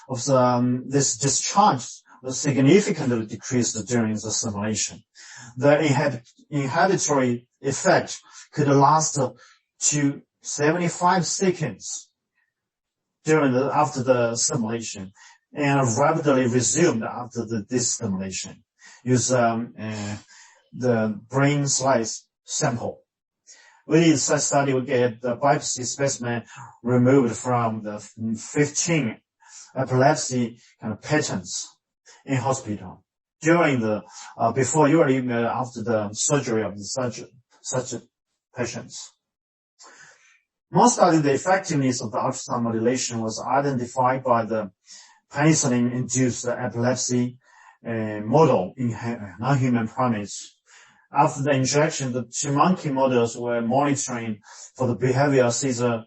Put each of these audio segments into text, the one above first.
this discharge was significantly decreased during the simulation. The inhibitory effect could last to 75 seconds after the simulation, and rapidly resumed after this simulation. Use the brain slice sample. We did such study, we get the biopsy specimen removed from the 15 epilepsy kind of patients in hospital during before usually after the surgery of such patients. More study, the effectiveness of the ultrasound modulation was identified by the penicillin-induced epilepsy model in non-human primates. After the injection, the 2 monkey models were monitoring for the behavioral seizures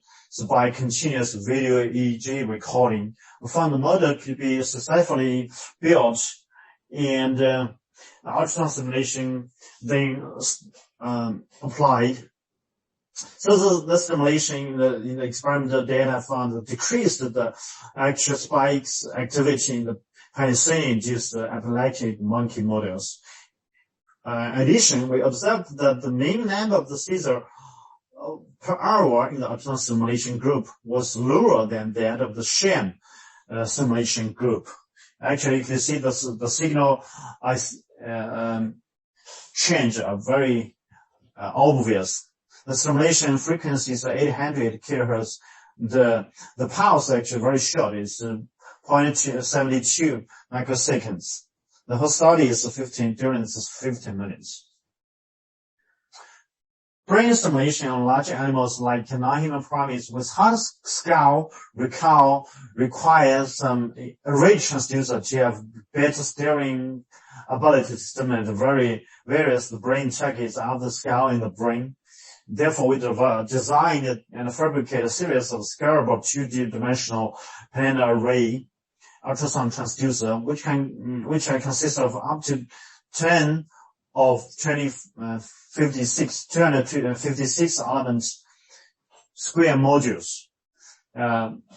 by continuous video EEG recording. We found the model could be successfully built, and the ultrasound simulation then applied. So the simulation in the experimental data found decreased the actual spikes activity in the penicillin-induced epileptic monkey models. In addition, we observed that the mean number of the seizure per hour in the ultrasound simulation group was lower than that of the sham simulation group. Actually, you can see the signal change are very obvious. The simulation frequency is 800 kilohertz. The pulse actually very short. It's 0.72 microseconds. The whole study is 15 minutes. Brain stimulation on large animals like non-human primates with hard skull requires some array transducer to have better steering ability to stimulate the various brain circuits of the skull in the brain. Therefore, we designed and fabricated a series of scalable 2D-dimensional planar array ultrasound transducer, which can consist of up to 10 of 256 elements square modules.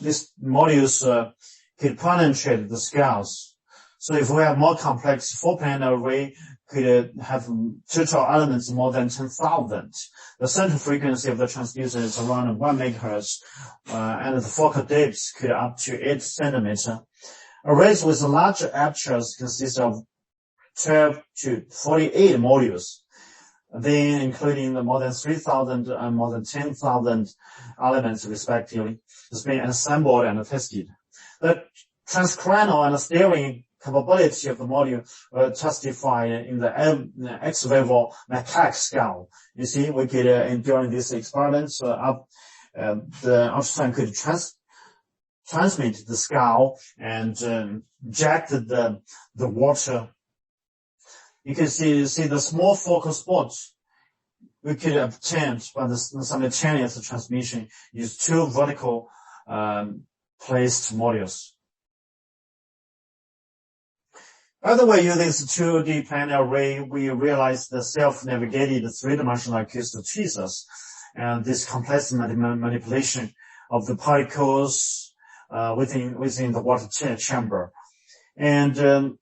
These modules could penetrate the skulls. So if we have more complex 4-planar array, could have total elements more than 10,000. The center frequency of the transducer is around 1 megahertz, and the focal depth could up to 8 centimeters. Arrays with larger apertures consist of 12 to 48 modules, then including the more than 3,000 and more than 10,000 elements respectively. It's been assembled and tested. The transcranial and steering capability of the module were testified in the ex vivo macaque skull. You see, we could, during these experiments, the ultrasound could transmit the skull and inject the water. You can see the small focal spots we could obtain by the simultaneous transmission use 2 vertical placed modules. By the way, using this 2D planar array, we realized the self-navigated 3-dimensional acoustic tweezers and this complex manipulation of the particles within the water chamber. And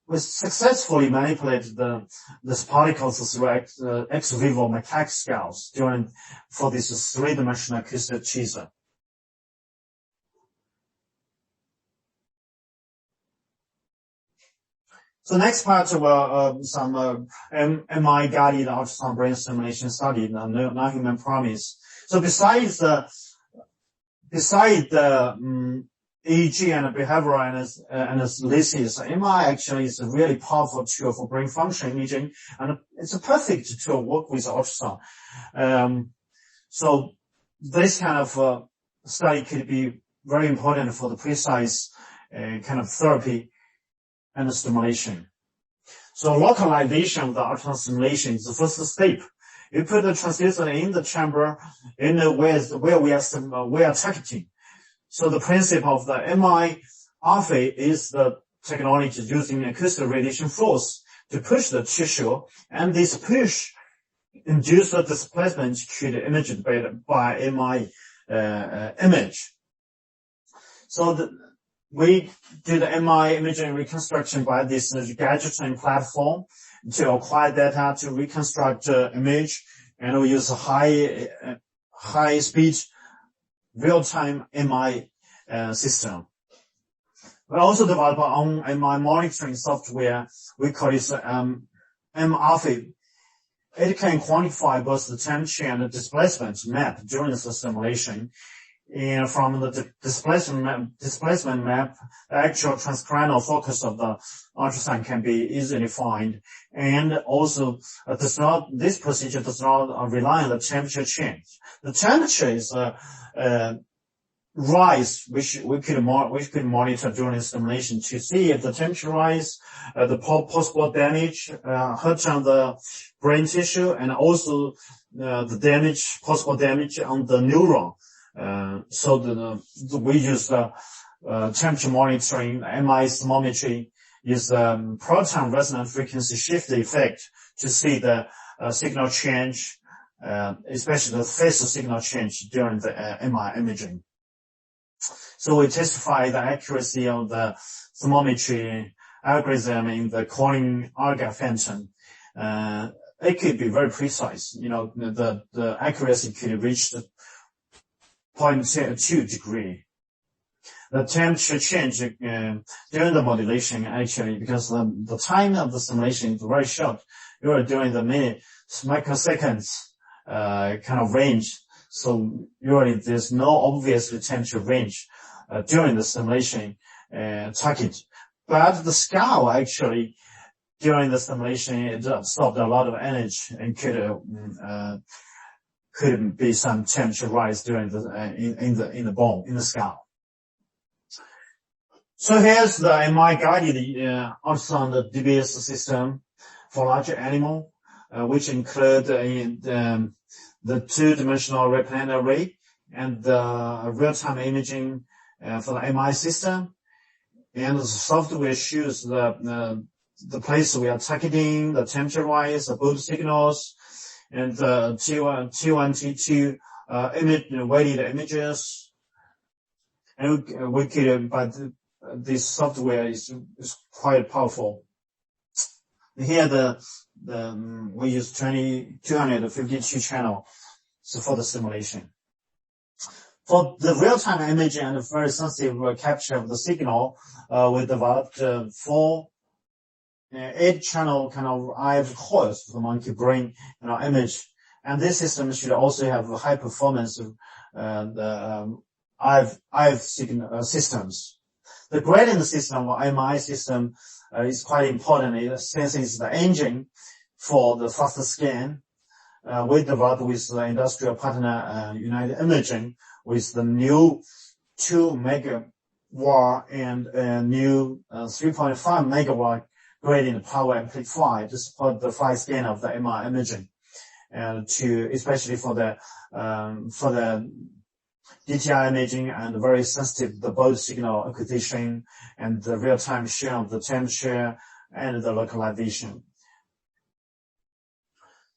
we successfully manipulated these particles through ex vivo macaque skulls for this 3-dimensional acoustic tweezer. So next part were some MI-guided ultrasound brain stimulation study in non-human primates. So besides the EEG and behavioral analysis, MI actually is a really powerful tool for brain function imaging, and it's a perfect tool to work with ultrasound. So this kind of study could be very important for the precise kind of therapy and stimulation. So localization of the ultrasound stimulation is the first step. You put the transducer in the chamber in the where we are targeting. So the principle of the MI-RFA is the technology using acoustic radiation force to push the tissue, and this push induces the displacement created imaged by MI image. So we do the MRI imaging reconstruction by this gadgeting platform to acquire data to reconstruct image, and we use high speed real-time MRI system. We also develop our own MRI monitoring software. We call it MRFIB. It can quantify both the temperature and the displacement map during the simulation. And from the displacement map, the actual transcranial focus of the ultrasound can be easily found. And also, this procedure does not rely on the temperature change. The temperature is rise, which we could monitor during the simulation to see if the temperature rise, the possible damage, hurt on the brain tissue, and also the possible damage on the neuron. So we use temperature monitoring, MRI thermometry, use proton resonant frequency shift effect to see the signal change, especially the phase signal change during the MRI imaging. So we testify the accuracy of the thermometry algorithm in the Corning-Alga phantom. It could be very precise. The accuracy could reach the 0.2 degree. The temperature change during the modulation, actually, because the time of the simulation is very short. You are doing the microseconds kind of range. So usually there's no obvious temperature range during the simulation target. But the scale actually during the simulation it absorbed a lot of energy and could be some temperature rise during in the bone, in the skull. So here's the MRI guided ultrasound DBS system for larger animal, which include the two-dimensional ray planar array and the real-time imaging for the MRI system. And the software shows the place we are targeting, the temperature rise, the both signals, and the T1, T2 weighted images. And but this software is quite powerful. Here we use 252 channel for the simulation. For the real-time imaging and very sensitive capture of the signal, we developed 8-channel kind of IF coils for the monkey brain image. And this system should also have high performance IF signal systems. The gradient system or MRI system is quite important since it's the engine for the faster scan. We developed with the industrial partner United Imaging with the new 2 megawatt and new 3.5 megawatt gradient power amplifier to support the fine scan of the MRI imaging, and especially for the DTI imaging and very sensitive the both signal acquisition and the real-time share of the temperature and the localization.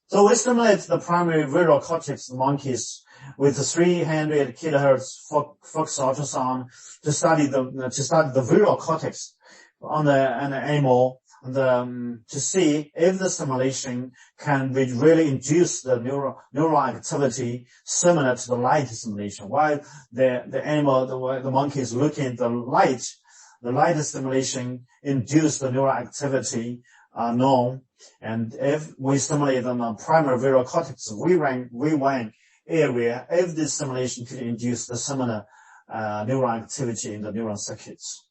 So we stimulate the primary visual cortex monkeys with 300 kilohertz Fox ultrasound to study the visual cortex on an animal, to see if the stimulation can really induce the neural activity similar to the light stimulation. While the monkey is looking at the light stimulation induce the neural activity known. And if we stimulate them on primary visual cortex V1 area, if this stimulation could induce the similar neural activity in the neural circuits.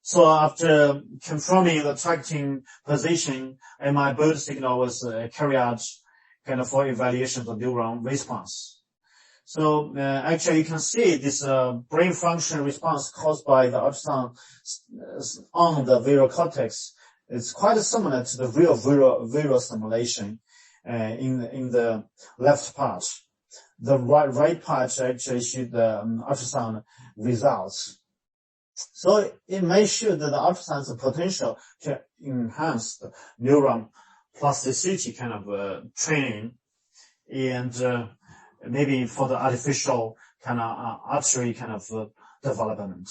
So after confirming the targeting position, MRI both signal was carried out kind of for evaluation of the neuron response. So actually you can see this brain function response caused by the ultrasound on the visual cortex. It's quite similar to the real visual stimulation in the left part. The right part actually shows the ultrasound results. So it may show that the ultrasound's potential to enhance the neuron plasticity kind of training, and maybe for the artificial kind of artery kind of development.